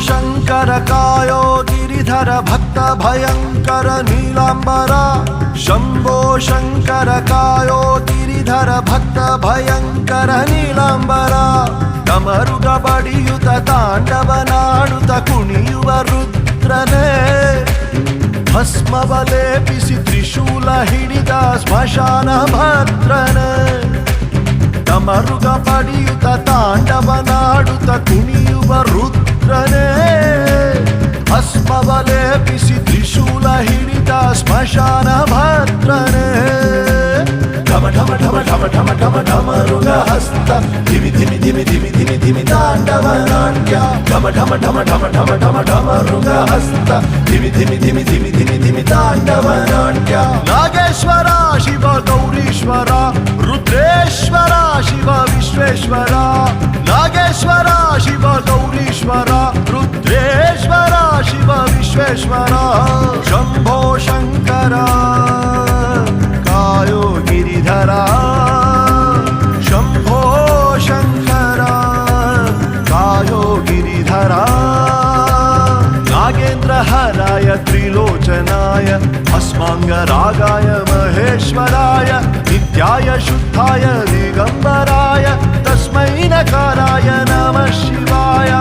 शङ्कर कायो गिरिधर भक्त भयङ्कर नीलाम्बर शम्भो शङ्कर कायो गिरिधर भक्त भयङ्कर नीलाम्बर डमरुग बडियुत ताण्डवनाडुत कुಣಿಯುವ ರುದ್ರನೇ ಭಸ್ಮವ ಲೇಪಿಸಿ ತ್ರಿಶೂಲ ಹಿಡಿದ ಸ್ಮಶಾನ ಭದ್ರನೇ ಡಮರುಗ ಬಡಿಯುತ ತಾಂಡವನಾಡುತ್ತ ಕುಣಿಯುವ ರುದ್ರನೇ ಭಸ್ಮವ ಲೇಪಿಸಿ ತ್ರಿಶೂಲ ಹಿಡಿದ ಸ್ಮಶಾನ ಭದ್ರನೇ ಢಮ ಢಮ ಢಮ ಢಮ ಢಮ ಢಮ ಢಮರುಗ ಹಸ್ತ ಧಿಮಿ ಧಿಮಿ ಧಿಮಿ ಧಿಮಿ ಧಿಮಿ ಧಿಮಿ ತಾಂಡವ ನಾಟ್ಯ ಢಮ ಢಮ ಢಮ ಢಮ ಢಮ ಢಮ ಢಮರುಗ ಹಸ್ತ ಧಿಮಿ ಧಿಮಿ ಧಿಮಿ ಧಿಮಿ ಧಿಮಿ ಧಿಮಿ ತಾಂಡವ ನಾಟ್ಯ ನಾಗೇಶ್ವರ ಶಿವ ಗೌರೀಶ್ವರ ರುದ್ರೇಶ್ವರ ಶಿವ ವಿಶ್ವೇಶ್ವರ ನಾಗೇಶ್ವರ ಶಿವ ಗೌರೀಶ್ವರ ರುದ್ರೇಶ್ವರ ಶಿವ ವಿಶ್ವೇಶ್ವರ ಶಂಭೋ ಶಂಕರ ಕಾಯೋ ಗಿರಿಧರ ಶಂಭೋ ಶಂಕರ ಕಾಯೋ ಗಿರಿಧರ ನಾಗೇಂದ್ರ ಹರಾಯ ತ್ರಿಲೋಚನಾಯ ಭಸ್ಮಾಂಗರಾಗಾಯ ಮಹೇಶ್ವರಾಯ ನಿತ್ಯಾಯ ಶುದ್ಧಾಯ ದಿಗಂಬರಾಯ ತಸ್ಮೈ ನಕಾರಾಯ ನಮಃ ಶಿವಾಯ